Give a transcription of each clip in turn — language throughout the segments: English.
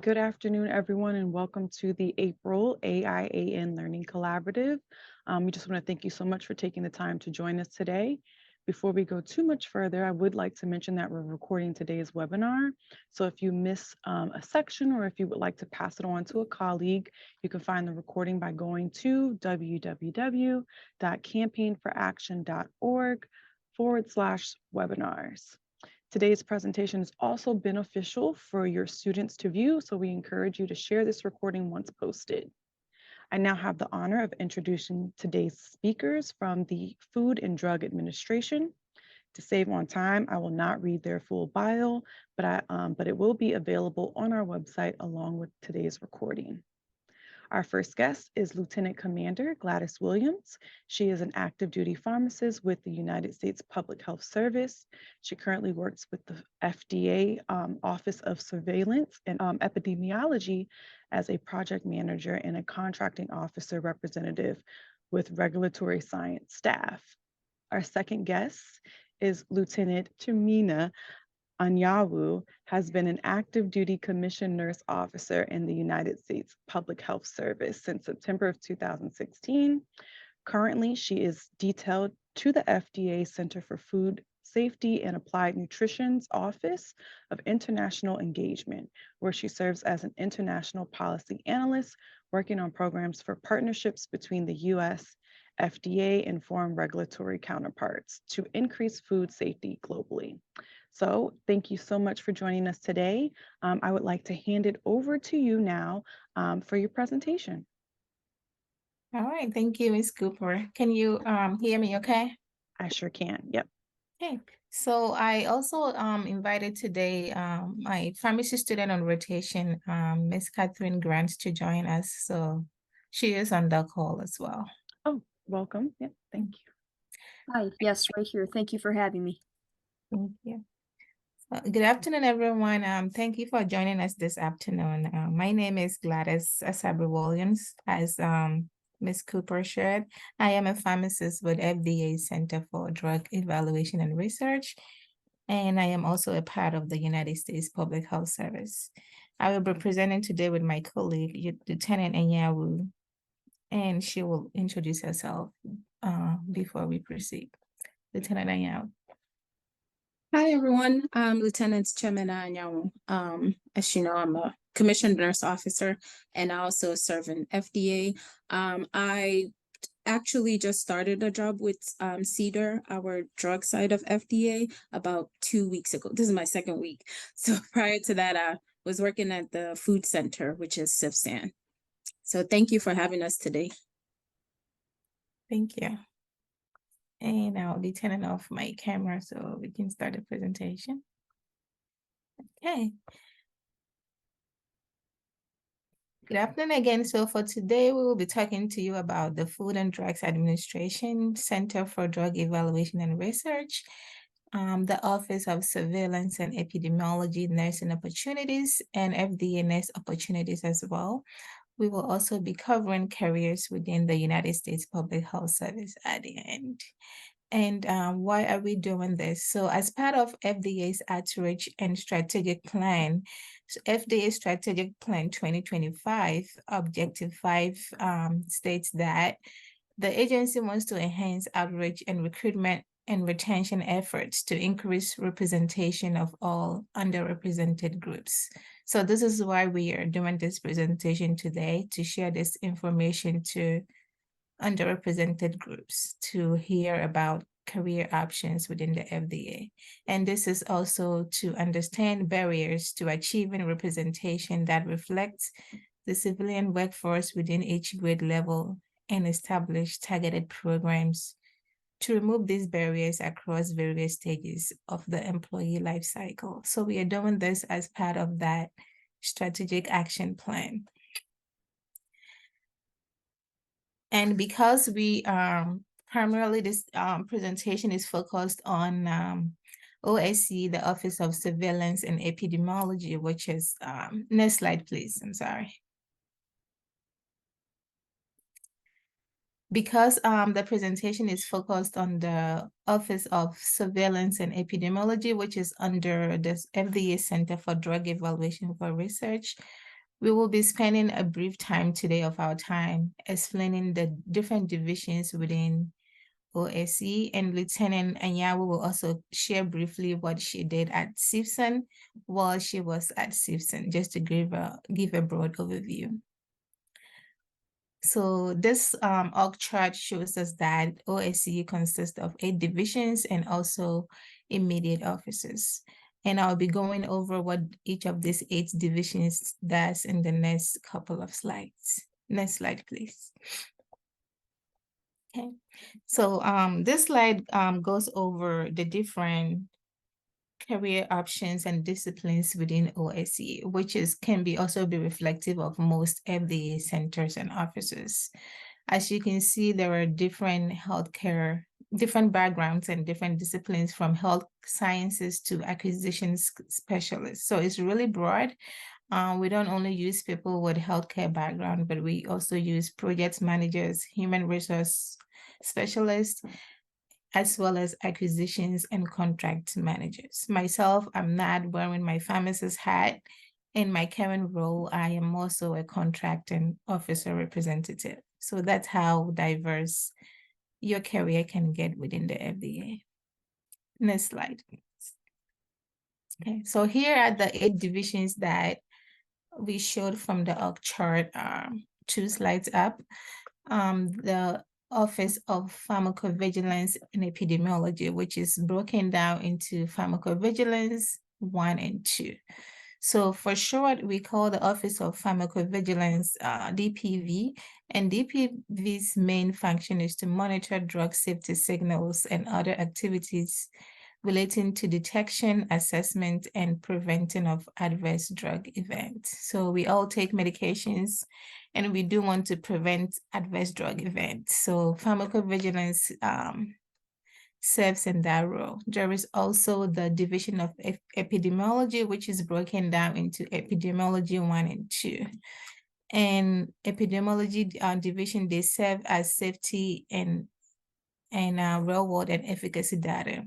Good afternoon, everyone, and welcome to the April AIAN Learning Collaborative. We just want to thank you so much for taking the time to join us today. Before we go too much further, I would like to mention that we're recording today's webinar. So if you miss a section or if you would like to pass it on to a colleague, you can find the recording by going to www.campaignforaction.org/webinars. Today's presentation is also beneficial for your students to view, so we encourage you to share this recording once posted. I now have the honor of introducing today's speakers from the Food and Drug Administration. To save on time, I will not read their full bio, but it will be available on our website along with today's recording. Our first guest is Lieutenant Commander Gladys Williams. She is an active duty pharmacist with the United States Public Health Service. She currently works with the FDA Office of Surveillance and Epidemiology as a project manager and a contracting officer representative with regulatory science staff. Our second guest is Lieutenant Chimina Anyawu has been an active duty commissioned nurse officer in the United States Public Health Service since September of 2016. Currently, she is detailed to the FDA Center for Food Safety and Applied Nutrition's Office of International Engagement, where she serves as an international policy analyst working on programs for partnerships between the US, FDA, and foreign regulatory counterparts to increase food safety globally. So thank you so much for joining us today. I would like to hand it over to you now for your presentation. All right, thank you, Ms. Cooper. Can you hear me okay? I sure can, yep. Okay, so I also invited today my pharmacy student on rotation, Ms. Catherine Grant, to join us. So she is on the call as well. Oh, welcome, yep, thank you. Hi, yes, right here. Thank you for having me. Thank you. Good afternoon, everyone. Thank you for joining us this afternoon. My name is Gladys Williams, as Ms. Cooper shared. I am a pharmacist with FDA Center for Drug Evaluation and Research, and I am also a part of the United States Public Health Service. I will be presenting today with my colleague, Lieutenant Anyawu, and she will introduce herself before we proceed. Lieutenant Anyawu. Hi, everyone. I'm Lieutenant Chimina Anyawu. As you know, I'm a commissioned nurse officer, and I also serve in FDA. I actually just started a job with CEDAR, our drug side of FDA, about 2 weeks ago. This is my second week. So prior to that, I was working at the food center, which is CIFSAN. So thank you for having us today. Thank you. And I'll be turning off my camera so we can start the presentation. Okay. Good afternoon again. So for today, we will be talking to you about the Food and Drugs Administration Center for Drug Evaluation and Research, the Office of Surveillance and Epidemiology Nursing Opportunities, and FDA Nurse Opportunities as well. We will also be covering careers within the United States Public Health Service at the end. And why are we doing this? So as part of FDA's Outreach and Strategic Plan, FDA Strategic Plan 2025, Objective 5 states that the agency wants to enhance outreach and recruitment and retention efforts to increase representation of all underrepresented groups. So this is why we are doing this presentation today, to share this information to underrepresented groups, to hear about career options within the FDA. And this is also to understand barriers to achieving representation that reflects the civilian workforce within each grade level and establish targeted programs to remove these barriers across various stages of the employee life cycle. So we are doing this as part of that strategic action plan. And because we primarily this presentation is focused on OSC, the Office of Surveillance and Epidemiology, which is, next slide, please, I'm sorry. Because the presentation is focused on the Office of Surveillance and Epidemiology, which is under the FDA Center for Drug Evaluation for Research, We will be spending a brief time today of our time explaining the different divisions within OSE, and Lieutenant Anyawu will also share briefly what she did at CIFSON while she was at CIFSON, just to give a broad overview. So this org chart shows us that OSE consists of 8 divisions and also immediate officers. And I'll be going over what each of these 8 divisions does in the next couple of slides. Next slide, please. Okay, so this slide goes over the different career options and disciplines within OSE, which can also be reflective of most FDA centers and offices. As you can see, there are different backgrounds and different disciplines, from health sciences to acquisitions specialists. So it's really broad. We don't only use people with healthcare background, but we also use project managers, human resource specialists, as well as acquisitions and contract managers. Myself, I'm not wearing my pharmacist hat. In my current role, I am also a contract and officer representative. So that's how diverse your career can get within the FDA. Next slide. Okay, so here are the 8 divisions that we showed from the org chart 2 slides up. The Office of Pharmacovigilance and Epidemiology, which is broken down into Pharmacovigilance 1 and 2. So for short, we call the Office of Pharmacovigilance DPV, and DPV's main function is to monitor drug safety signals and other activities relating to detection, assessment, and preventing of adverse drug events. So we all take medications, and we do want to prevent adverse drug events. So pharmacovigilance serves in that role. There is also the Division of Epidemiology, which is broken down into Epidemiology 1 and 2. And Epidemiology Division, they serve as safety and real-world and efficacy data.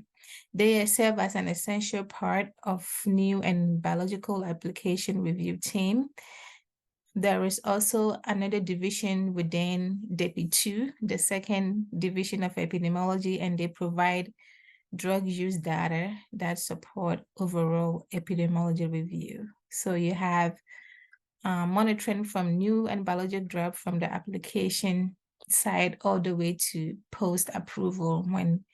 They serve as an essential part of new and biological application review team. There is also another division within DEPI2, the second division of epidemiology, and they provide drug use data that support overall epidemiology review. So you have monitoring from new and biologic drug from the application side all the way to post-approval when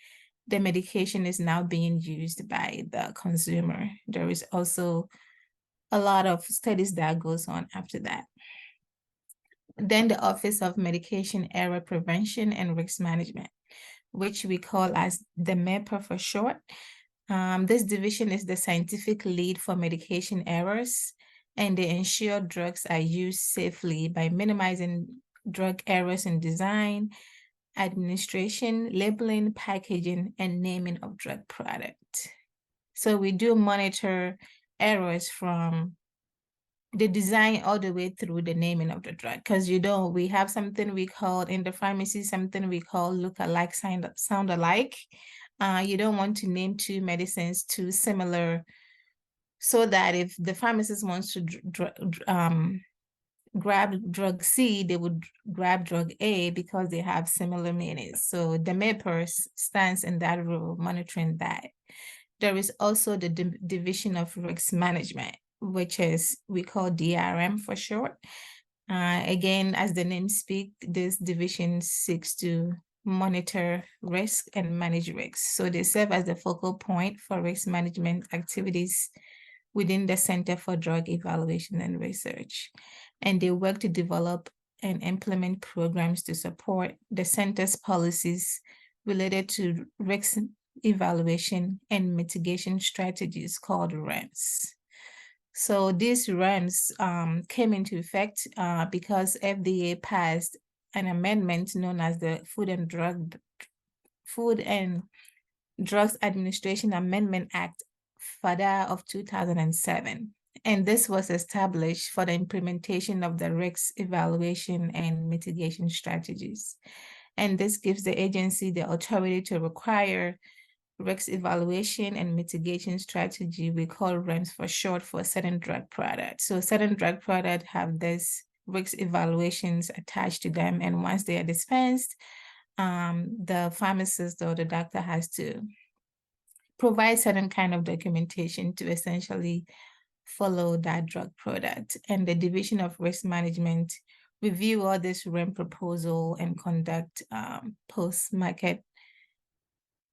the medication is now being used by the consumer. There is also a lot of studies that goes on after that. Then the Office of Medication Error Prevention and Risk Management, which we call as the MEPA for short. This division is the scientific lead for medication errors, and they ensure drugs are used safely by minimizing drug errors in design, administration, labeling, packaging, and naming of drug product. So we do monitor errors from the design all the way through the naming of the drug, because we have something we call in the pharmacy, something we call look-alike, sound alike. You don't want to name 2 medicines too similar, so that if the pharmacist wants to grab drug C, they would grab drug A because they have similar meanings. So the MEPR stands in that role, monitoring that. There is also the Division of Risk Management, which we call DRM for short. Again, as the name speaks, this division seeks to monitor risk and manage risks. So they serve as the focal point for risk management activities within the Center for Drug Evaluation and Research. And they work to develop and implement programs to support the center's policies related to risk evaluation and mitigation strategies called REMS. So these REMS came into effect because FDA passed an amendment known as the Food and Drugs Administration Amendment Act, FADA of 2007. And this was established for the implementation of the risk evaluation and mitigation strategies. And this gives the agency the authority to require risk evaluation and mitigation strategy. We call REMS for short for certain drug products. So certain drug products have this risk evaluations attached to them. And once they are dispensed, the pharmacist or the doctor has to provide certain kind of documentation to essentially follow that drug product. And the Division of Risk Management review all this REM proposal and conduct post-market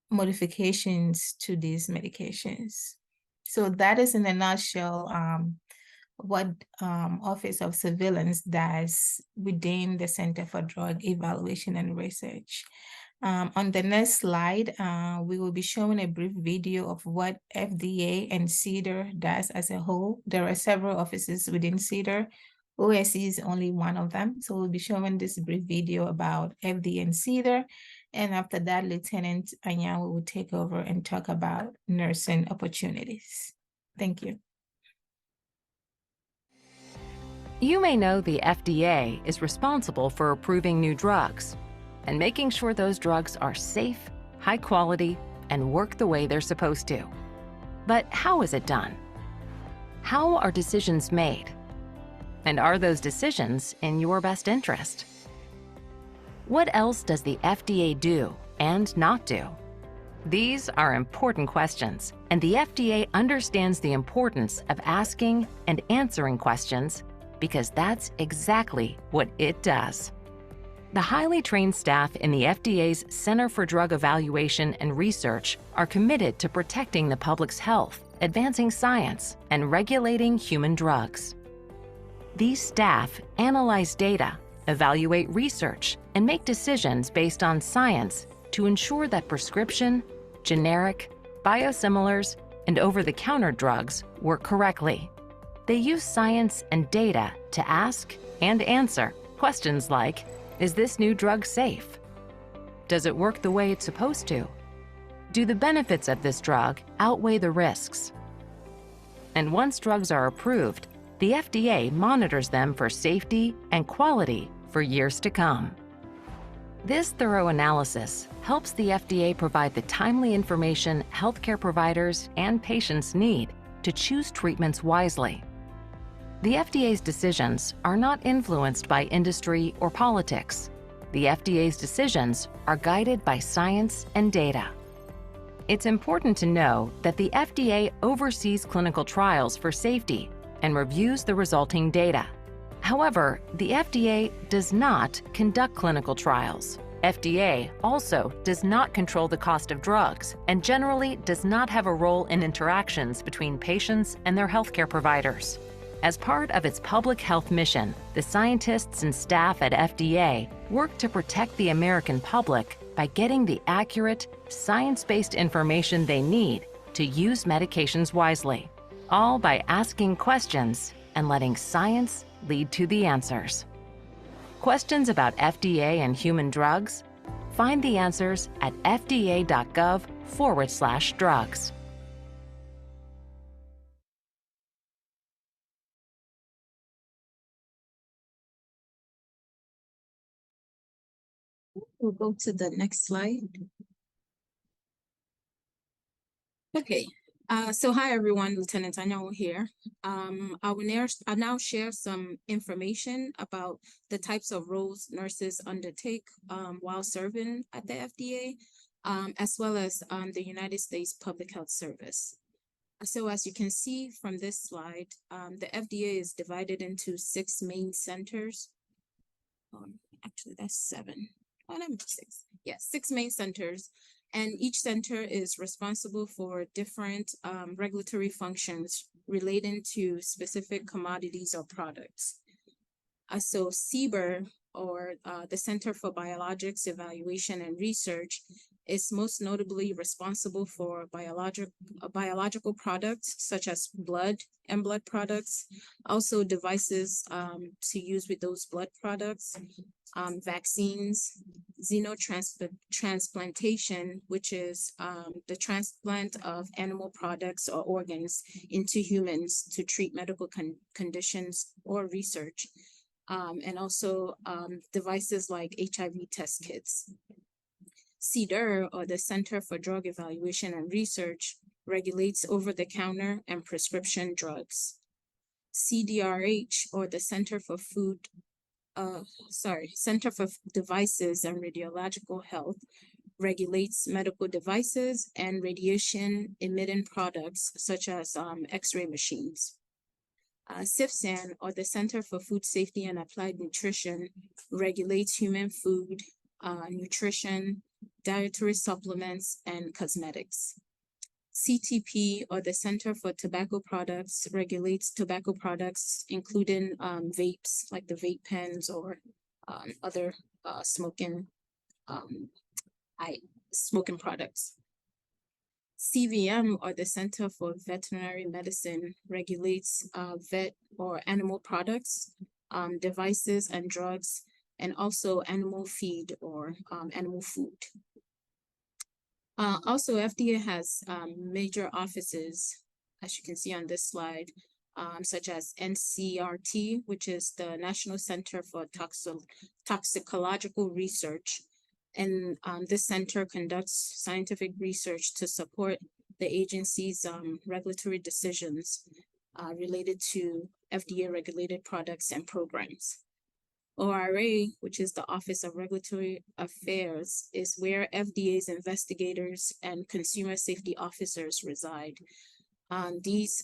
modifications to these medications. So that is in a nutshell what Office of Surveillance does within the Center for Drug Evaluation and Research. On the next slide, we will be showing a brief video of what FDA and CEDAR does as a whole. There are several offices within CEDAR. OSC is only one of them. So we'll be showing this brief video about FDA and CEDAR. And after that, Lieutenant Anyanwu will take over and talk about nursing opportunities. Thank you. You may know the FDA is responsible for approving new drugs and making sure those drugs are safe, high quality, and work the way they're supposed to. But how is it done? How are decisions made? And are those decisions in your best interest? What else does the FDA do and not do? These are important questions, and the FDA understands the importance of asking and answering questions because that's exactly what it does. The highly trained staff in the FDA's Center for Drug Evaluation and Research are committed to protecting the public's health, advancing science, and regulating human drugs. These staff analyze data, evaluate research, and make decisions based on science to ensure that prescription, generic, biosimilars, and over-the-counter drugs work correctly. They use science and data to ask and answer questions like, is this new drug safe? Does it work the way it's supposed to? Do the benefits of this drug outweigh the risks? And once drugs are approved, the FDA monitors them for safety and quality for years to come. This thorough analysis helps the FDA provide the timely information healthcare providers and patients need to choose treatments wisely. The FDA's decisions are not influenced by industry or politics. The FDA's decisions are guided by science and data. It's important to know that the FDA oversees clinical trials for safety and reviews the resulting data. However, the FDA does not conduct clinical trials. FDA also does not control the cost of drugs and generally does not have a role in interactions between patients and their healthcare providers. As part of its public health mission, the scientists and staff at FDA work to protect the American public by getting the accurate, science-based information they need to use medications wisely, all by asking questions and letting science lead to the answers. Questions about FDA and human drugs? Find the answers at fda.gov/drugs. We'll go to the next slide. Okay, so hi everyone, Lieutenant Anyanwu here. I'll now share some information about the types of roles nurses undertake while serving at the FDA, as well as the United States Public Health Service. So as you can see from this slide, the FDA is divided into 6 main centers. Actually, that's 7. Oh, that makes 6. Yeah, 6 main centers. And each center is responsible for different regulatory functions relating to specific commodities or products. So CBER, or the Center for Biologics Evaluation and Research, is most notably responsible for biological products such as blood and blood products, also devices to use with those blood products, vaccines, xenotransplantation, which is the transplant of animal products or organs into humans to treat medical conditions or research, and also devices like HIV test kits. CDER, or the Center for Drug Evaluation and Research, regulates over-the-counter and prescription drugs. CDRH, or the Center for Devices and Radiological Health, regulates medical devices and radiation-emitting products such as X-ray machines. CIFSAN, or the Center for Food Safety and Applied Nutrition, regulates human food, nutrition, dietary supplements, and cosmetics. CTP, or the Center for Tobacco Products, regulates tobacco products, including vapes, like the vape pens or other smoking products. CVM, or the Center for Veterinary Medicine, regulates vet or animal products, devices and drugs, and also animal feed or animal food. Also, FDA has major offices, as you can see on this slide, such as NCRT, which is the National Center for Toxicological Research. And this center conducts scientific research to support the agency's regulatory decisions related to FDA-regulated products and programs. ORA, which is the Office of Regulatory Affairs, is where FDA's investigators and consumer safety officers reside. These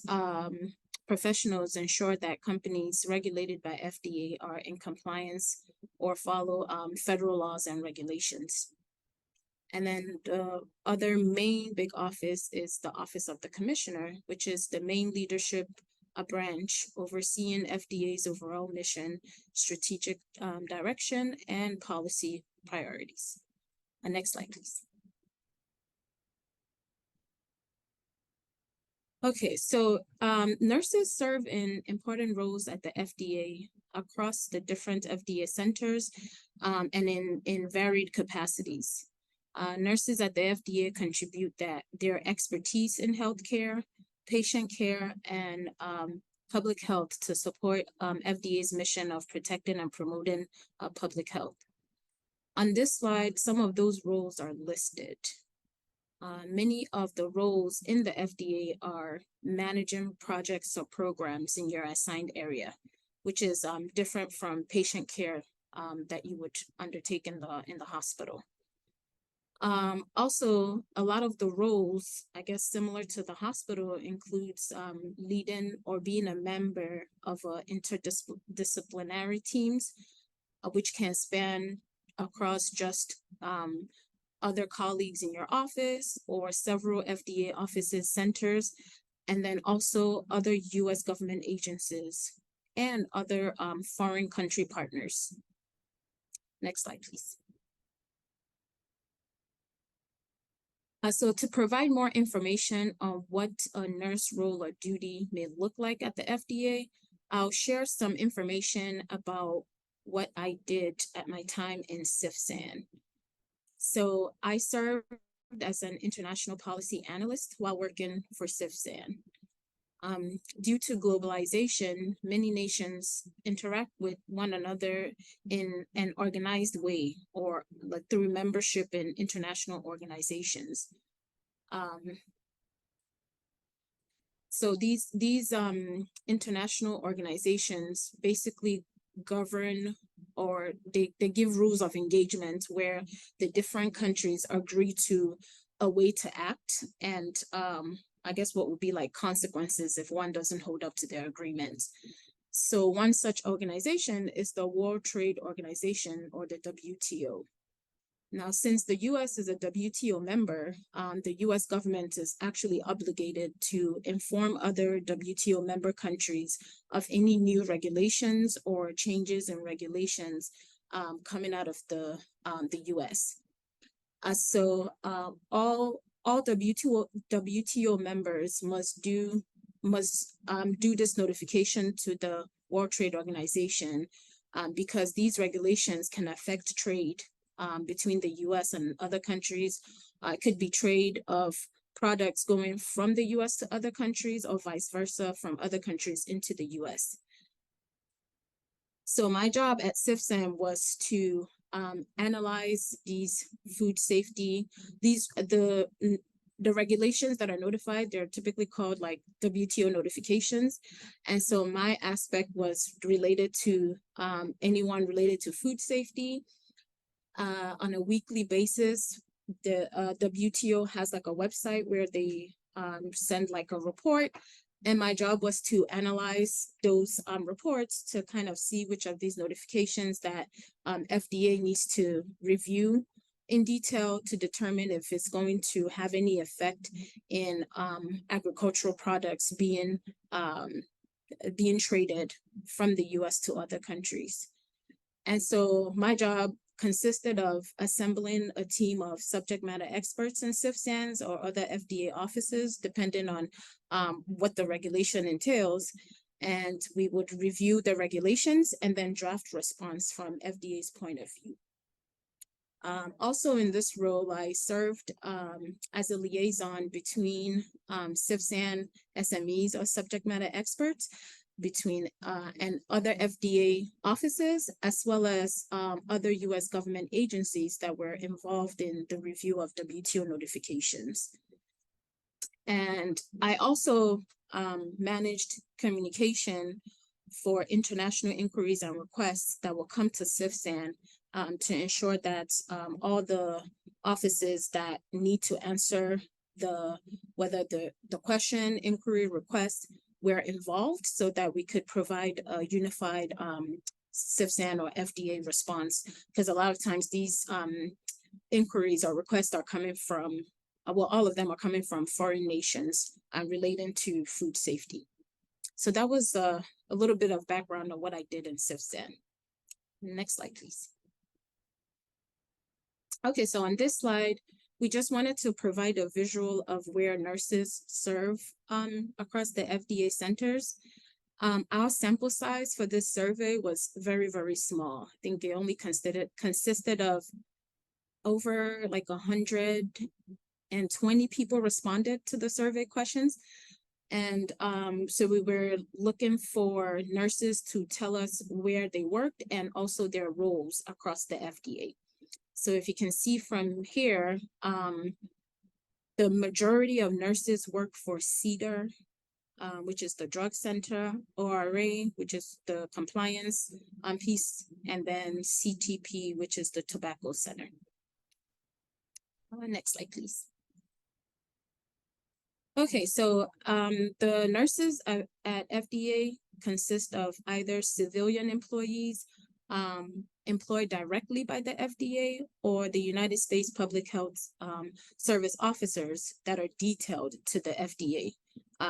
professionals ensure that companies regulated by FDA are in compliance or follow federal laws and regulations. And then the other main big office is the Office of the Commissioner, which is the main leadership branch overseeing FDA's overall mission, strategic direction, and policy priorities. Next slide, please. Okay, so nurses serve in important roles at the FDA across the different FDA centers and in varied capacities. Nurses at the FDA contribute their expertise in healthcare, patient care, and public health to support FDA's mission of protecting and promoting public health. On this slide, some of those roles are listed. Many of the roles in the FDA are managing projects or programs in your assigned area, which is different from patient care that you would undertake in the hospital. Also, a lot of the roles, I guess, similar to the hospital, includes leading or being a member of interdisciplinary teams, which can span across just other colleagues in your office or several FDA offices, centers, and then also other US government agencies and other foreign country partners. Next slide, please. So to provide more information on what a nurse role or duty may look like at the FDA, I'll share some information about what I did at my time in CIFSAN. So I served as an international policy analyst while working for CIFSAN. Due to globalization, many nations interact with one another in an organized way or like through membership in international organizations. So these international organizations basically govern or they give rules of engagement where the different countries agree to a way to act and I guess what would be like consequences if one doesn't hold up to their agreement. So one such organization is the World Trade Organization, or the WTO. Now, since the US is a WTO member, the US government is actually obligated to inform other WTO member countries of any new regulations or changes in regulations coming out of the US. So all WTO members must do this notification to the World Trade Organization because these regulations can affect trade between the US and other countries. It could be trade of products going from the US to other countries or vice versa from other countries into the US. So my job at CIFSAN was to analyze these food safety, the regulations that are notified, they're typically called like WTO notifications. And so my aspect was related to anyone related to food safety. On a weekly basis, the WTO has like a website where they send like a report. And my job was to analyze those reports to kind of see which of these notifications that FDA needs to review in detail to determine if it's going to have any effect in agricultural products being traded from the US to other countries. And so my job consisted of assembling a team of subject matter experts in CFSANs or other FDA offices, depending on what the regulation entails. And we would review the regulations and then draft response from FDA's point of view. Also in this role, I served as a liaison between CFSAN SMEs or subject matter experts between and other FDA offices, as well as other US government agencies that were involved in the review of WTO notifications. And I also managed communication for international inquiries and requests that will come to CFSAN to ensure that all the offices that need to answer whether the question, inquiry, request were involved, so that we could provide a unified CFSAN or FDA response. Because a lot of times these inquiries or requests are coming from, well, all of them are coming from foreign nations relating to food safety. So that was a little bit of background on what I did in CFSAN. Next slide, please. Okay, so on this slide, we just wanted to provide a visual of where nurses serve across the FDA centers. Our sample size for this survey was very, very small. I think they only consisted of over like 120 people responded to the survey questions. And so we were looking for nurses to tell us where they worked and also their roles across the FDA. So if you can see from here, the majority of nurses work for CEDAR, which is the drug center, ORA, which is the compliance piece, and then CTP, which is the tobacco center. Next slide, please. Okay, so the nurses at FDA consist of either civilian employees employed directly by the FDA or the United States Public Health Service officers that are detailed to the FDA,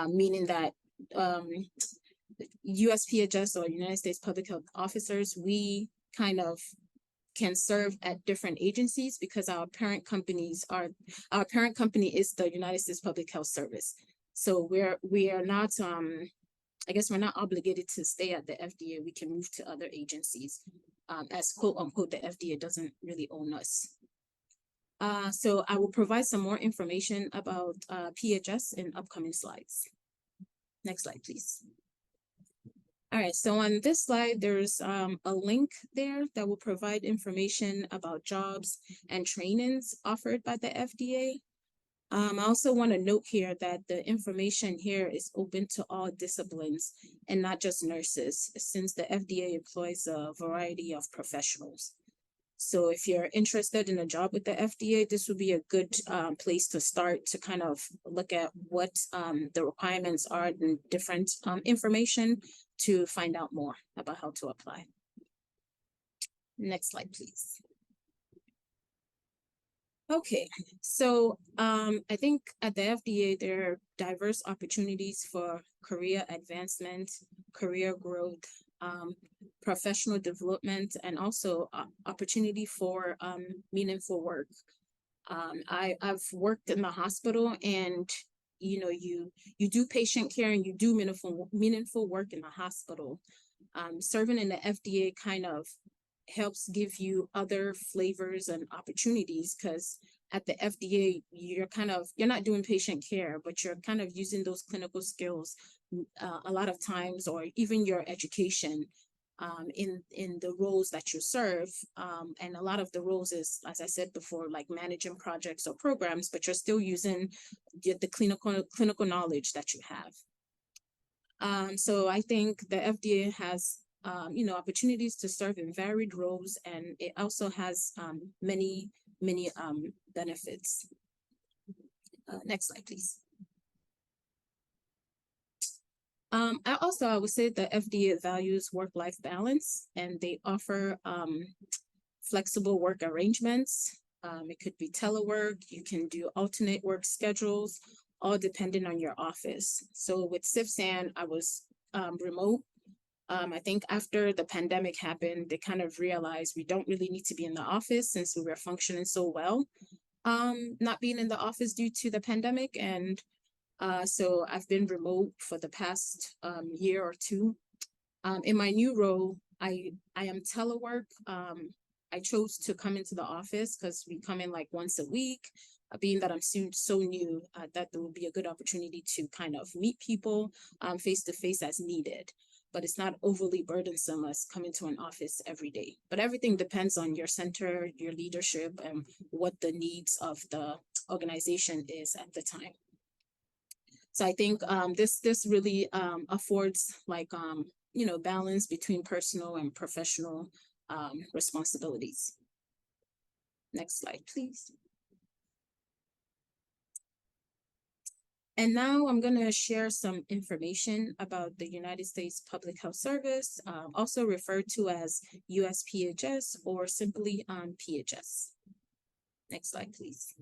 meaning that USPHS or United States Public Health officers, we kind of can serve at different agencies because our parent company is the United States Public Health Service. So we are not I guess we're not obligated to stay at the FDA. We can move to other agencies as quote unquote the FDA doesn't really own us. So I will provide some more information about PHS in upcoming slides. Next slide, please. All right, so on this slide, there's a link there that will provide information about jobs and trainings offered by the FDA. I also want to note here that the information here is open to all disciplines and not just nurses, since the FDA employs a variety of professionals. So if you're interested in a job with the FDA, this would be a good place to start to kind of look at what the requirements are and different information to find out more about how to apply. Next slide, please. Okay, so I think at the FDA, there are diverse opportunities for career advancement, career growth, professional development, and also opportunity for meaningful work. I've worked in the hospital, and you know, you do patient care and you do meaningful work in the hospital. Serving in the FDA kind of helps give you other flavors and opportunities, because at the FDA, you're not doing patient care, but you're kind of using those clinical skills a lot of times, or even your education in the roles that you serve. And a lot of the roles is, as I said before, like managing projects or programs, but you're still using the clinical knowledge that you have. So I think the FDA has opportunities to serve in varied roles, and it also has many benefits. Next slide, please. I would say the FDA values work-life balance, and they offer flexible work arrangements. It could be telework. You can do alternate work schedules, all depending on your office. So with CIFSAN, I was remote. I think after the pandemic happened, they kind of realized we don't really need to be in the office since we were functioning so well, not being in the office due to the pandemic. And so I've been remote for the past year or two. In my new role, I am telework. I chose to come into the office because we come in like once a week. Being that I'm so new, that there will be a good opportunity to kind of meet people face to face as needed. But it's not overly burdensome as coming to an office every day. But everything depends on your center, your leadership, and what the needs of the organization is at the time. So I think this really affords like balance between personal and professional responsibilities. Next slide, please. And now I'm going to share some information about the United States Public Health Service, also referred to as USPHS or simply PHS. Next slide, please.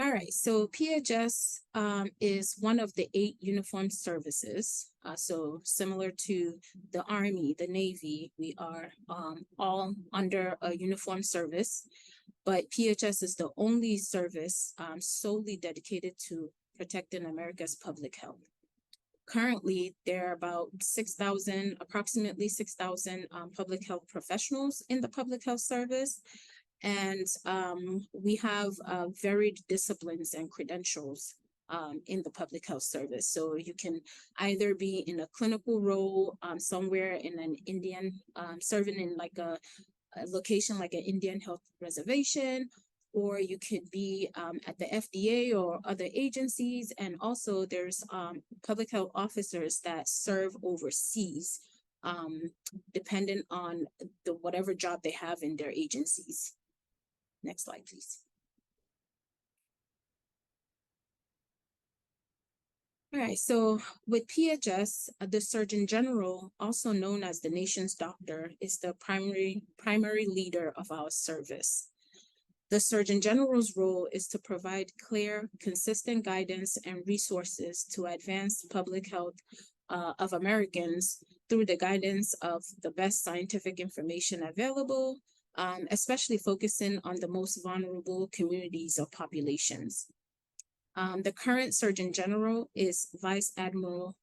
All right, so PHS is one of the 8 uniformed services. So similar to the Army, the Navy, we are all under a uniformed service, but PHS is the only service solely dedicated to protecting America's public health. Currently, there are about approximately 6,000 public health professionals in the public health service. And we have varied disciplines and credentials in the public health service. So you can either be in a clinical role somewhere in an Indian, serving in like a location like an Indian health reservation, or you could be at the FDA or other agencies. And also there's public health officers that serve overseas, dependent on whatever job they have in their agencies. Next slide, please. All right, so with PHS, the Surgeon General, also known as the nation's doctor, is the primary leader of our service. The Surgeon General's role is to provide clear, consistent guidance and resources to advance public health of Americans through the guidance of the best scientific information available, especially focusing on the most vulnerable communities or populations. The current Surgeon General is Vice Admiral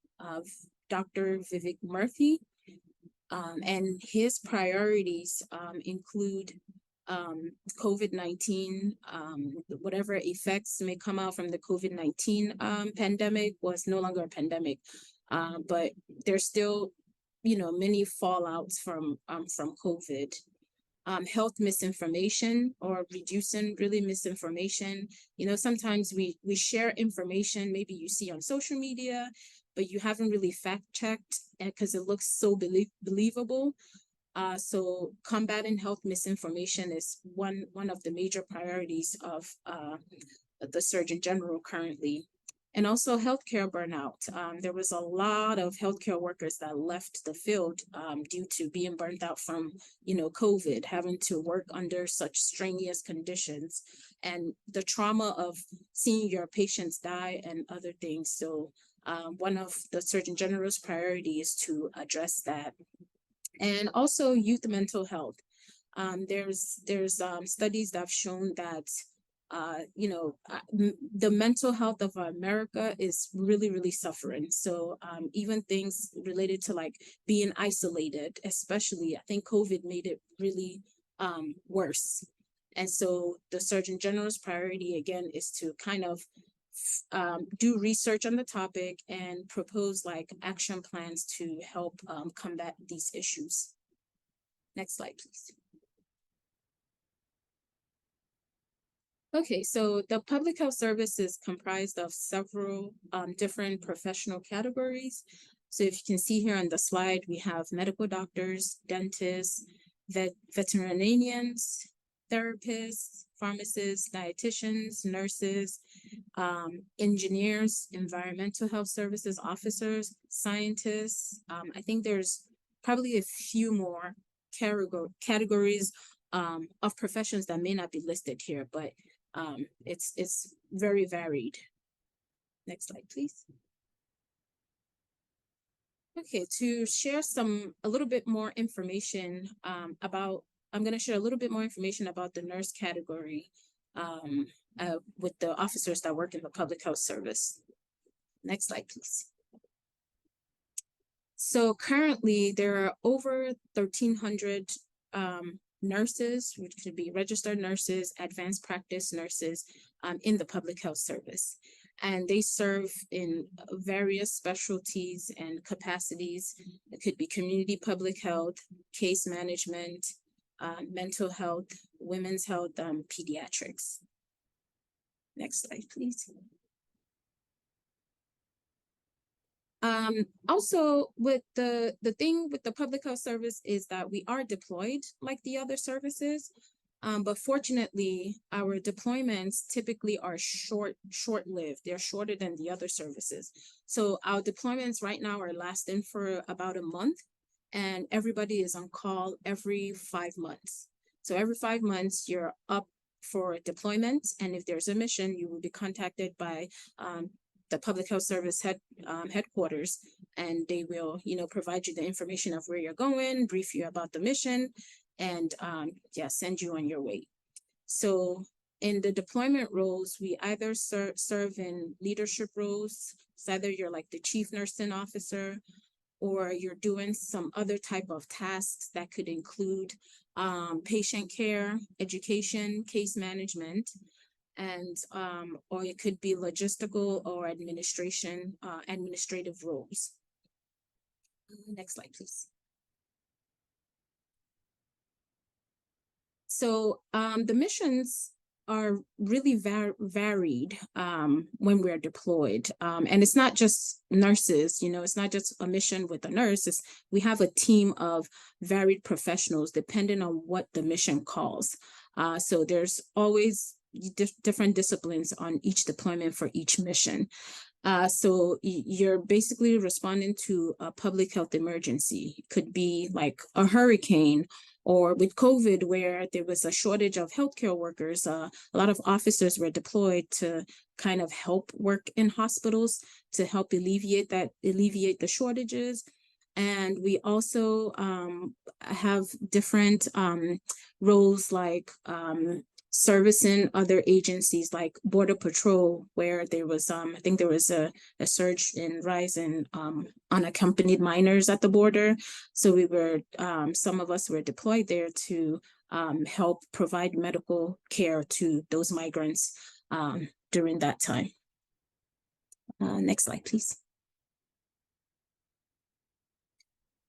Dr. Vivek Murthy, and his priorities include COVID-19, whatever effects may come out from the COVID-19 pandemic was no longer a pandemic, but there's still, many fallouts from COVID. Health misinformation or reducing really misinformation. Sometimes we share information maybe you see on social media, but you haven't really fact checked because it looks so believable. So combating health misinformation is one of the major priorities of the Surgeon General currently. And also healthcare burnout. There was a lot of healthcare workers that left the field due to being burnt out from, COVID, having to work under such strenuous conditions and the trauma of seeing your patients die and other things. So one of the Surgeon General's priorities is to address that. And also youth mental health. There's studies that have shown that the mental health of America is really, really suffering. So even things related to like being isolated, especially, I think COVID made it really worse. And so the Surgeon General's priority, again, is to kind of do research on the topic and propose like action plans to help combat these issues. Next slide, please. Okay, so the public health service is comprised of several different professional categories. So if you can see here on the slide, we have medical doctors, dentists, veterinarians, therapists, pharmacists, dietitians, nurses, engineers, environmental health services officers, scientists. I think there's probably a few more categories of professions that may not be listed here, but it's very varied. Next slide, please. Okay, to share a little bit more information I'm going to share a little bit more information about the nurse category with the officers that work in the public health service. Next slide, please. So currently there are over 1,300 nurses, which could be registered nurses, advanced practice nurses in the public health service. And they serve in various specialties and capacities. It could be community public health, case management, mental health, women's health, pediatrics. Next slide, please. Also, with the thing with the public health service is that we are deployed like the other services, but fortunately, our deployments typically are short-lived. They're shorter than the other services. So our deployments right now are lasting for about a month, and everybody is on call every 5 months. So every 5 months, you're up for deployment, and if there's a mission, you will be contacted by the public health service headquarters, and they will, provide you the information of where you're going, brief you about the mission, and send you on your way. So in the deployment roles, we either serve in leadership roles. So either you're like the chief nursing officer, or you're doing some other type of tasks that could include patient care, education, case management, and or it could be logistical or administrative roles. Next slide, please. So the missions are really varied when we're deployed. And it's not just nurses, it's not just a mission with a nurse. We have a team of varied professionals depending on what the mission calls. So there's always different disciplines on each deployment for each mission. So you're basically responding to a public health emergency. It could be like a hurricane, or with COVID, where there was a shortage of healthcare workers. A lot of officers were deployed to kind of help work in hospitals to help alleviate the shortages. And we also have different roles like servicing other agencies like Border Patrol, where there was, I think there was a surge in rise in unaccompanied minors at the border. So we were, some of us were deployed there to help provide medical care to those migrants during that time. Next slide, please.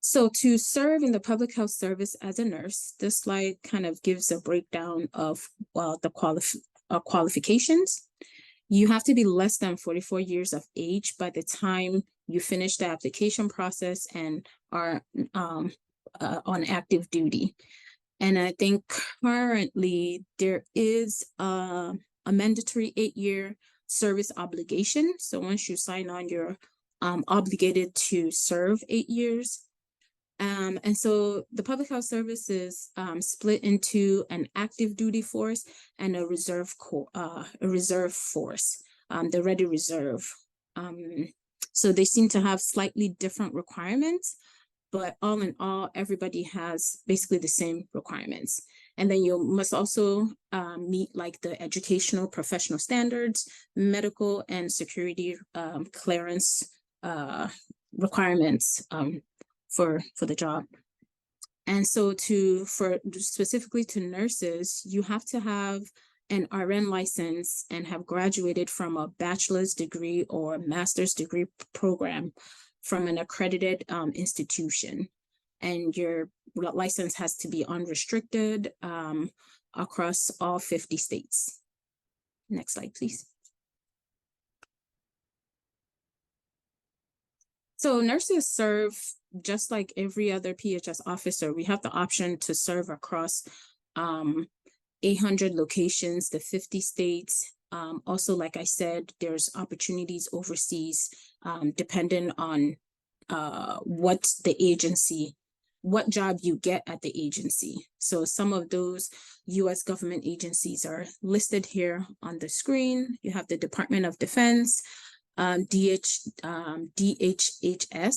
So to serve in the public health service as a nurse, this slide kind of gives a breakdown of the qualifications. You have to be less than 44 years of age by the time you finish the application process and are on active duty. And I think currently there is a mandatory 8-year service obligation. So once you sign on, you're obligated to serve 8 years. And so the public health service is split into an active duty force and a reserve force, the Ready Reserve. So they seem to have slightly different requirements, but all in all, everybody has basically the same requirements. And then you must also meet like the educational professional standards, medical and security clearance requirements for the job. And so specifically to nurses, you have to have an RN license and have graduated from a bachelor's degree or master's degree program from an accredited institution. And your license has to be unrestricted across all 50 states. Next slide, please. So nurses serve just like every other PHS officer. We have the option to serve across 800 locations, the 50 states. Also, like I said, there's opportunities overseas, depending on what job you get at the agency. So some of those US government agencies are listed here on the screen. You have the Department of Defense, DHHS,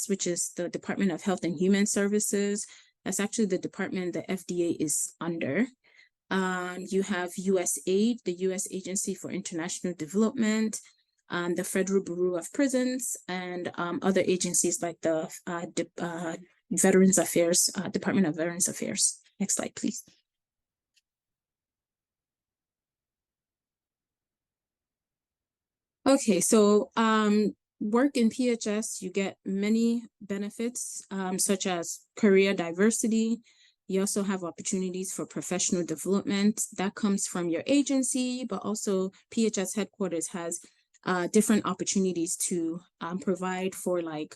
which is the Department of Health and Human Services. That's actually the department the FDA is under. You have USAID, the US Agency for International Development, the Federal Bureau of Prisons, and other agencies like the Veterans Affairs, Department of Veterans Affairs. Next slide, please. Okay, so work in PHS, you get many benefits, such as career diversity. You also have opportunities for professional development that comes from your agency, but also PHS headquarters has different opportunities to provide for like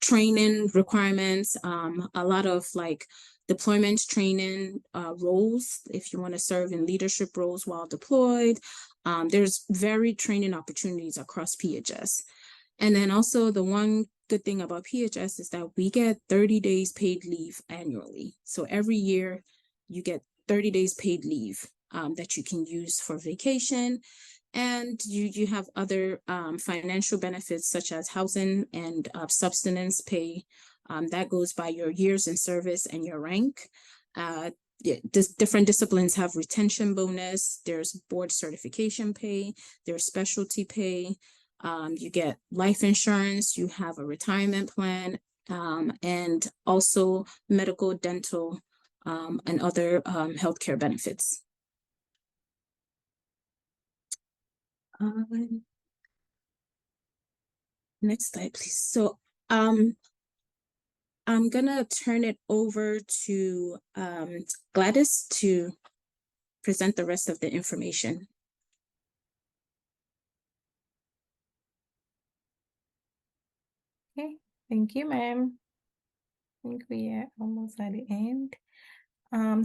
training requirements, a lot of like deployment training roles if you want to serve in leadership roles while deployed. There's varied training opportunities across PHS. And then also the one good thing about PHS is that we get 30 days paid leave annually. So every year you get 30 days paid leave that you can use for vacation. And you have other financial benefits such as housing and subsistence pay. That goes by your years in service and your rank. Different disciplines have retention bonus. There's board certification pay. There's specialty pay. You get life insurance. You have a retirement plan, and also medical, dental, and other healthcare benefits. Next slide, please. So I'm gonna turn it over to Gladys to present the rest of the information. Okay, thank you, ma'am. I think we are almost at the end.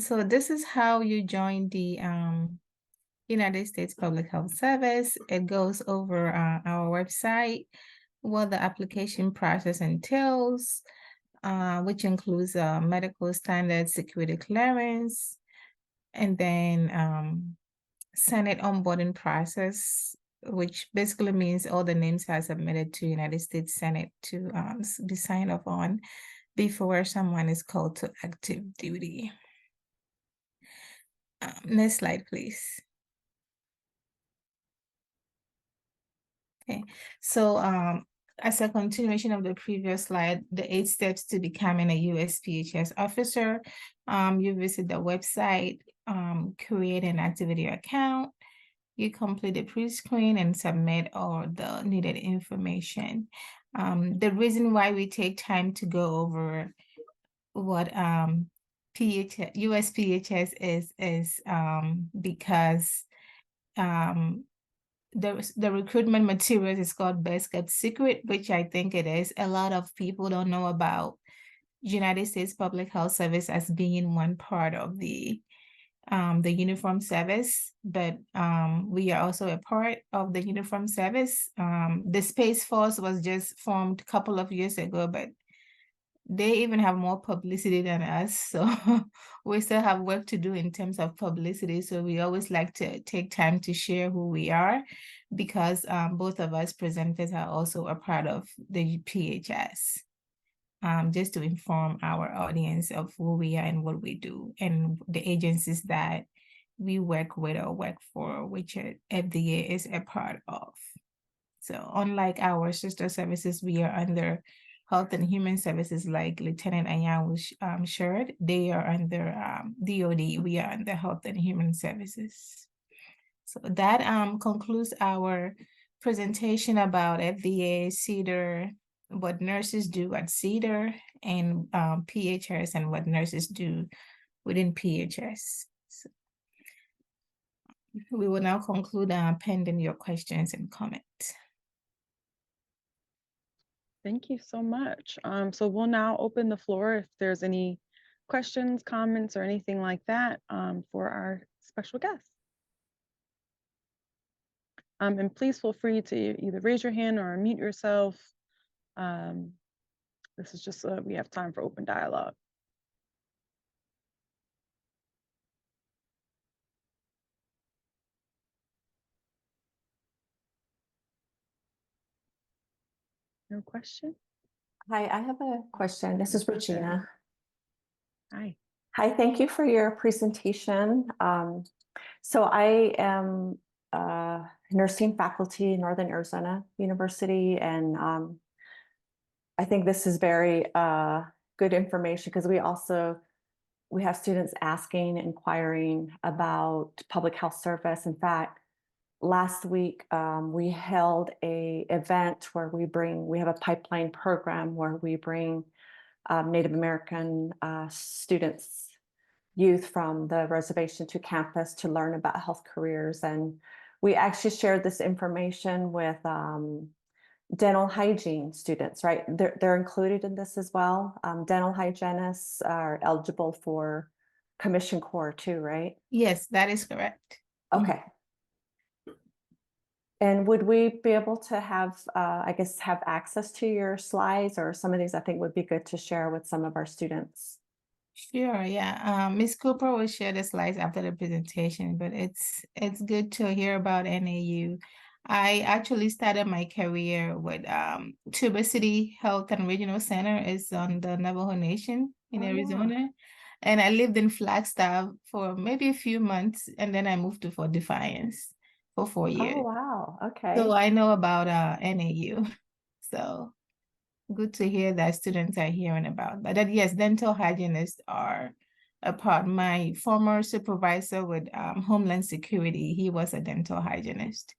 So this is how you join the United States Public Health Service. It goes over our website, what the application process entails, which includes medical standards, security clearance, and then Senate onboarding process, which basically means all the names are submitted to United States Senate to be signed off on before someone is called to active duty. Next slide, please. Okay, so as a continuation of the previous slide, the 8 steps to becoming a USPHS officer, you visit the website, create an activity account, you complete the pre-screen and submit all the needed information. The reason why we take time to go over what USPHS is because the recruitment materials is called Best Kept Secret, which I think it is. A lot of people don't know about United States Public Health Service as being one part of the uniform service, but we are also a part of the uniform service. The Space Force was just formed a couple of years ago, but they even have more publicity than us. So we still have work to do in terms of publicity. So we always like to take time to share who we are, because both of us presenters are also a part of the PHS. Just to inform our audience of who we are and what we do and the agencies that we work with or work for, which FDA is a part of. So unlike our sister services, we are under Health and Human Services, like Lieutenant AIAN shared. They are under DOD. We are under Health and Human Services. So that concludes our presentation about FDA, CEDAR, what nurses do at CEDAR, and PHS, and what nurses do within PHS. So we will now conclude pending your questions and comments. Thank you so much. So we'll now open the floor if there's any questions, comments, or anything like that for our special guest. And please feel free to either raise your hand or unmute yourself. This is just so we have time for open dialogue. No question? Hi, I have a question. This is Regina. Hi. Hi, thank you for your presentation. So I am nursing faculty in Northern Arizona University, and I think this is very good information because we have students asking, inquiring about public health service. In fact, last week we held an event where we have a pipeline program where we bring Native American students, youth from the reservation to campus to learn about health careers. And we actually shared this information with dental hygiene students, right? They're included in this as well. Dental hygienists are eligible for Commission Corps too, right? Yes, that is correct. Okay. And would we be able to have, I guess, have access to your slides, or some of these I think would be good to share with some of our students? Sure, yeah. Ms. Cooper will share the slides after the presentation, but it's good to hear about NAU. I actually started my career with Tuba City Health and Regional Center is on the Navajo Nation in Arizona. And I lived in Flagstaff for maybe a few months, and then I moved to Fort Defiance for 4 years. Oh, wow. Okay. So I know about NAU. So good to hear that students are hearing about. But that, yes, dental hygienists are a part. My former supervisor with Homeland Security, he was a dental hygienist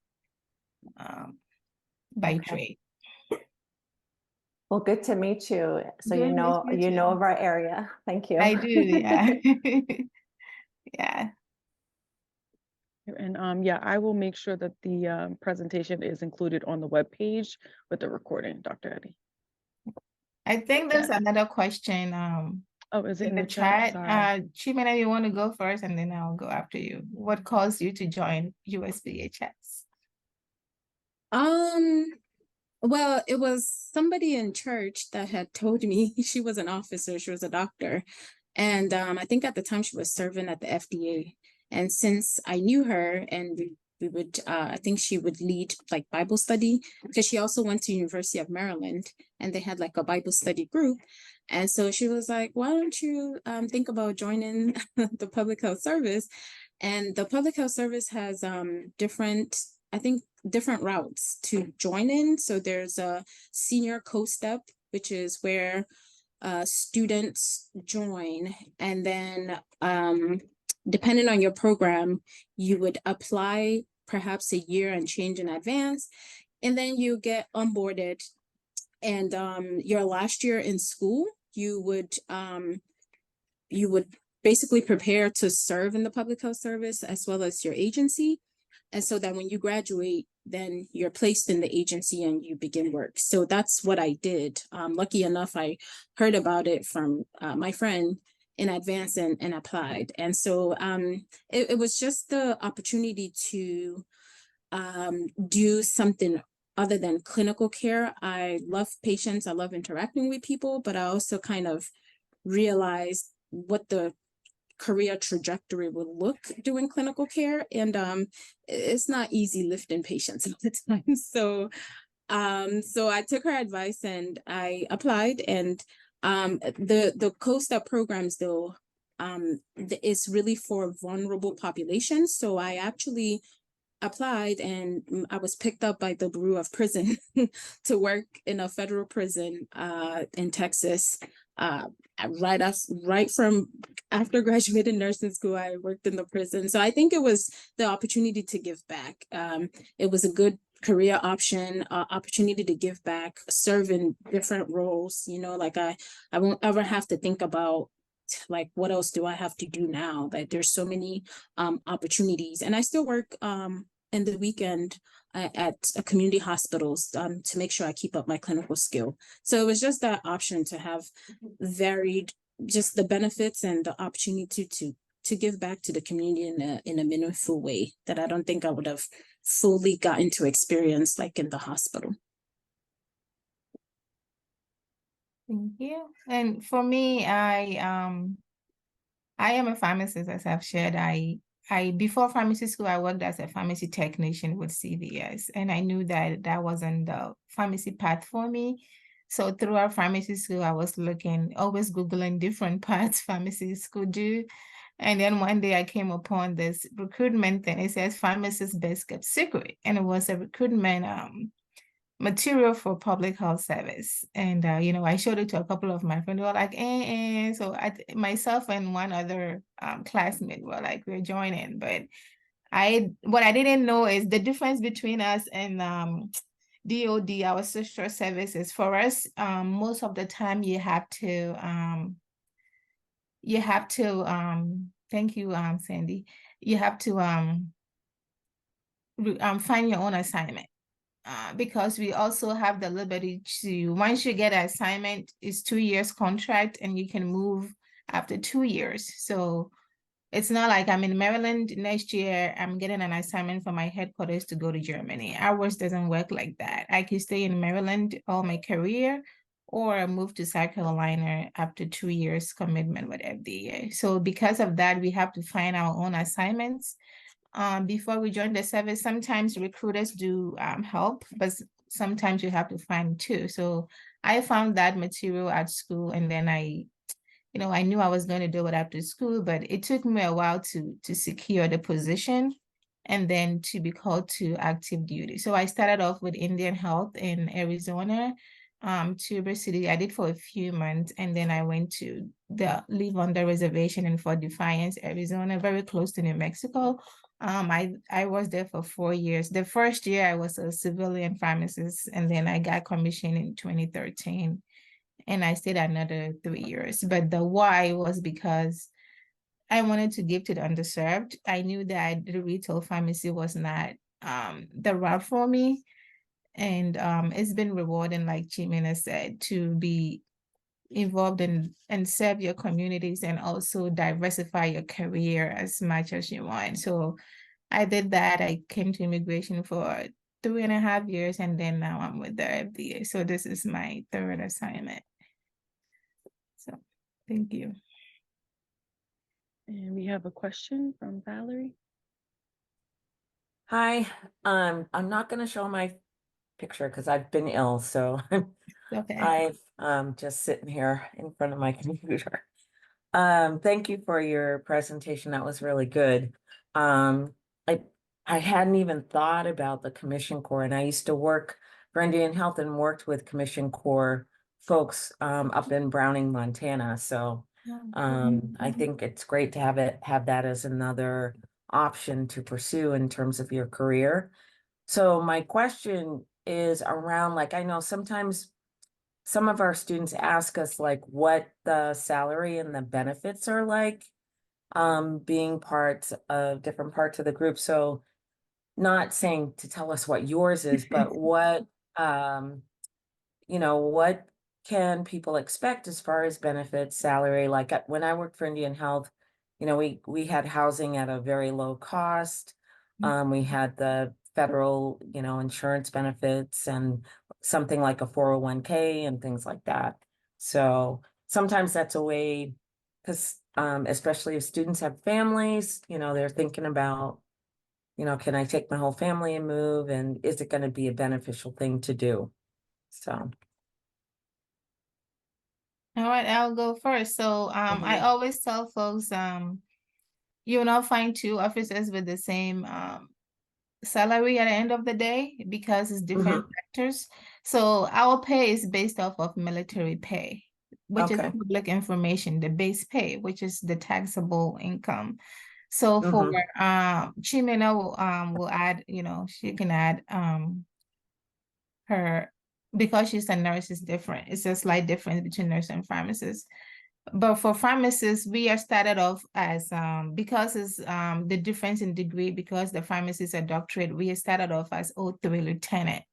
by trade. Well, good to meet you. So Good you know to meet you. of our area. Thank you. I do, yeah. Yeah. And yeah, I will make sure that the presentation is included on the webpage with the recording, Dr. Eddy. I think there's another question Oh, is it in the chat. Chimena, you want to go first and then I'll go after you. What caused you to join USPHS? Well, it was somebody in church that had told me. She was an officer, she was a doctor. And I think at the time she was serving at the FDA. And since I knew her, and we would, I think she would lead like Bible study, because she also went to University of Maryland and they had like a Bible study group. And so she was like, why don't you think about joining the public health service? And the public health service has different routes to join in. So there's a senior co-step, which is where students join, and then depending on your program, you would apply perhaps a year and change in advance, and then you get onboarded. And your last year in school, you would basically prepare to serve in the public health service as well as your agency. And so that when you graduate, then you're placed in the agency and you begin work. So that's what I did. Lucky enough, I heard about it from my friend in advance and applied. And so it was just the opportunity to do something other than clinical care. I love patients, I love interacting with people, but I also kind of realized what the career trajectory would look doing clinical care, and it's not easy lifting patients all the time. So I took her advice and I applied, and the co-step programs though is really for vulnerable populations. So I actually applied and I was picked up by the Bureau of Prison to work in a federal prison in Texas. Right from after graduating nursing school, I worked in the prison. So I think it was the opportunity to give back. It was a good career option, opportunity to give back, serve in different roles. You know, like I won't ever have to think about like what else do I have to do now? Like there's so many opportunities, and I still work in the weekend at a community hospitals to make sure I keep up my clinical skill. So it was just that option to have varied, just the benefits and the opportunity to give back to the community in a meaningful way that I don't think I would have fully gotten to experience like in the hospital. Thank you. And for me, I am a pharmacist, as I've shared. I before pharmacy school, I worked as a pharmacy technician with CVS, and I knew that that wasn't the pharmacy path for me. So throughout pharmacy school, I was looking, always Googling different paths pharmacists could do. And then one day I came upon this recruitment thing. It says pharmacist best kept secret. And it was a recruitment material for public health service. And, I showed it to a couple of my friends. They were like, eh. So myself and one other classmate were like, we're joining. But what I didn't know is the difference between us and DOD, our social services. For us, most of the time you have to thank you, Sandy. You have to find your own assignment. Because we also have the liberty to, once you get an assignment, it's 2 years contract and you can move after 2 years. So it's not like I'm in Maryland next year, I'm getting an assignment from my headquarters to go to Germany. Ours doesn't work like that. I can stay in Maryland all my career or move to South Carolina after 2 years commitment with FDA. So because of that, we have to find our own assignments. Before we join the service, sometimes recruiters do help, but sometimes you have to find too. So I found that material at school, and then I knew I was going to do it after school, but it took me a while to secure the position and then to be called to active duty. So I started off with Indian Health in Arizona, Tuber City. I did for a few months, and then I went to live on the reservation in Fort Defiance, Arizona, very close to New Mexico. I was there for 4 years. The first year I was a civilian pharmacist, and then I got commissioned in 2013, and I stayed another 3 years. But the why was because I wanted to give to the underserved. I knew that the retail pharmacy was not the route for me. And it's been rewarding, like Chimena said, to be involved in and serve your communities and also diversify your career as much as you want. So I did that. I came to immigration for 3.5 years, and then now I'm with the FDA. So this is my third assignment. So thank you. And we have a question from Valerie. Hi, I'm not going to show my picture because I've been ill, so Okay. I'm just sitting here in front of my computer. Thank you for your presentation. That was really good. I hadn't even thought about the Commission Corps, and I used to work for Indian Health and worked with Commission Corps folks up in Browning, Montana. So I think it's great to have that as another option to pursue in terms of your career. So my question is around, like, I know sometimes some of our students ask us like what the salary and the benefits are like, being parts of different parts of the group. So not saying to tell us what yours is, but what, what can people expect as far as benefits, salary? Like when I worked for Indian Health, we had housing at a very low cost. We had the federal, insurance benefits and something like a 401k and things like that. So sometimes that's a way, because especially if students have families, they're thinking about, can I take my whole family and move? And is it going to be a beneficial thing to do? So. All right, I'll go first. So I always tell folks, you will not find two officers with the same salary at the end of the day because it's different factors. So our pay is based off of military pay. which is Okay. public information, the base pay, which is the taxable income. So for Chimena will add, she can add her, because she's a nurse, is different. It's a slight difference between nurse and pharmacist. But for pharmacists, we are started off as because it's the difference in degree, because the pharmacist are doctorate, we are started off as 03 lieutenant.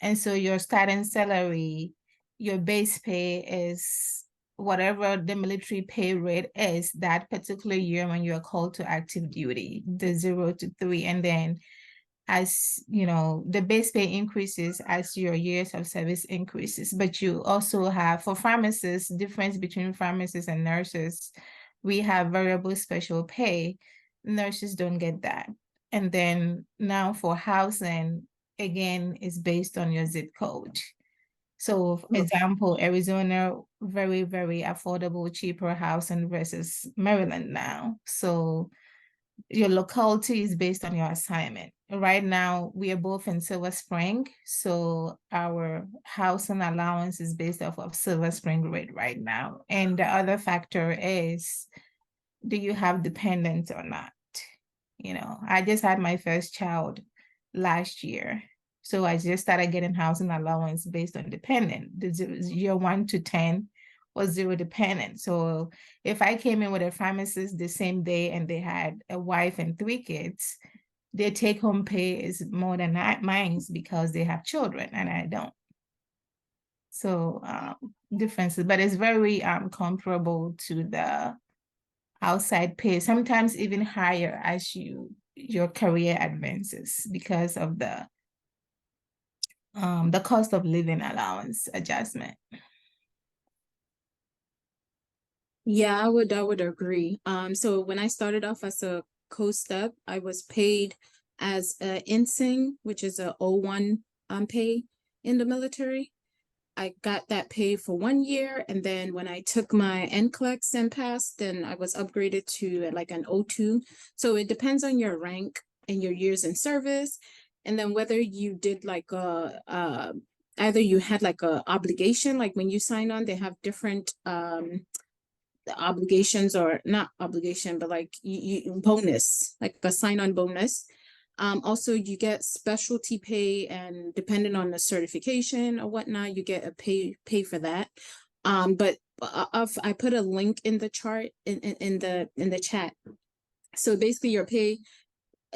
And so your starting salary, your base pay is whatever the military pay rate is that particular year when you are called to active duty, the 0 to 3. And then as the base pay increases as your years of service increases. But you also have, for pharmacists, difference between pharmacists and nurses, we have variable special pay. Nurses don't get that. And then now for housing, again, is based on your zip code. So for example, Arizona, very, very affordable, cheaper housing versus Maryland now. So your locality is based on your assignment. Right now, we are both in Silver Spring, so our housing allowance is based off of Silver Spring rate right now. And the other factor is, do you have dependents or not? I just had my first child last year, so I just started getting housing allowance based on dependent. The year 1 to 10 was 0 dependent. So if I came in with a pharmacist the same day and they had a wife and 3 kids, their take-home pay is more than mine's because they have children and I don't. So differences, but it's very comparable to the outside pay, sometimes even higher as your career advances because of the cost of living allowance adjustment. Yeah, I would agree. So when I started off as a co-step, I was paid as a ensign, which is a 01 pay in the military. I got that pay for 1 year, and then when I took my NCLEX and passed, then I was upgraded to like an 02. So it depends on your rank and your years in service, and then whether you did like either you had like a obligation, like when you sign on, they have different the obligations, or not obligation, but like you bonus, like a sign-on bonus. Also, you get specialty pay, and depending on the certification or whatnot, you get a pay for that. But I put a link in the chart in the chat. So basically, your pay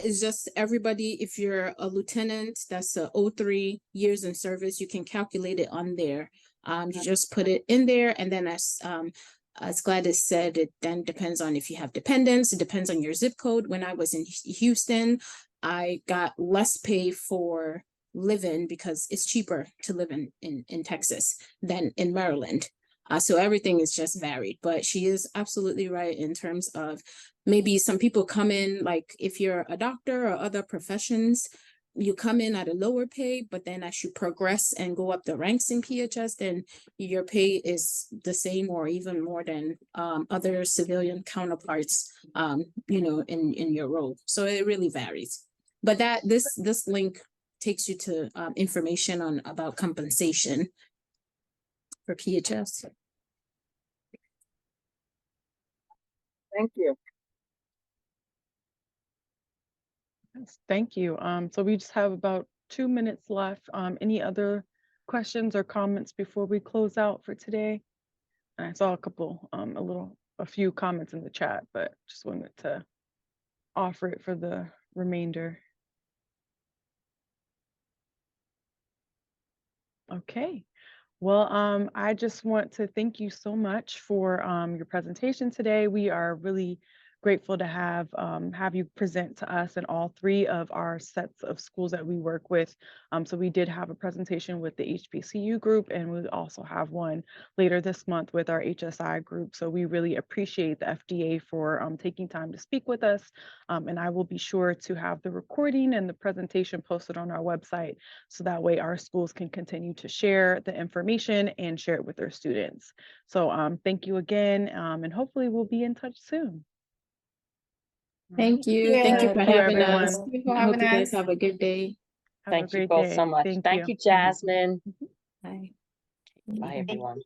is just everybody. If you're a lieutenant, that's a 03 years in service, you can calculate it on there. You just put it in there, and then as Gladys said, it then depends on if you have dependents. It depends on your zip code. When I was in Houston, I got less pay for living because it's cheaper to live in Texas than in Maryland. So everything is just varied, but she is absolutely right in terms of maybe some people come in, like if you're a doctor or other professions, you come in at a lower pay, but then as you progress and go up the ranks in PHS, then your pay is the same or even more than other civilian counterparts, in your role. So it really varies. But this link takes you to information about compensation for PHS. Thank you. Yes, thank you. So we just have about 2 minutes left. Any other questions or comments before we close out for today? I saw a few comments in the chat, but just wanted to offer it for the remainder. Okay. Well, I just want to thank you so much for your presentation today. We are really grateful to have you present to us in all 3 of our sets of schools that we work with. So we did have a presentation with the HBCU group, and we also have one later this month with our HSI group. So we really appreciate the FDA for taking time to speak with us. And I will be sure to have the recording and the presentation posted on our website, so that way our schools can continue to share the information and share it with their students. So thank you again, and hopefully we'll be in touch soon. Thank you. Yeah. Thank you for Thank you, having everyone. us. Thank you for I hope having you guys us. have a good day. Have a Thank you great both day. so much. Thank Thank you. you, Jasmine. Mhm. Bye. Bye, everyone.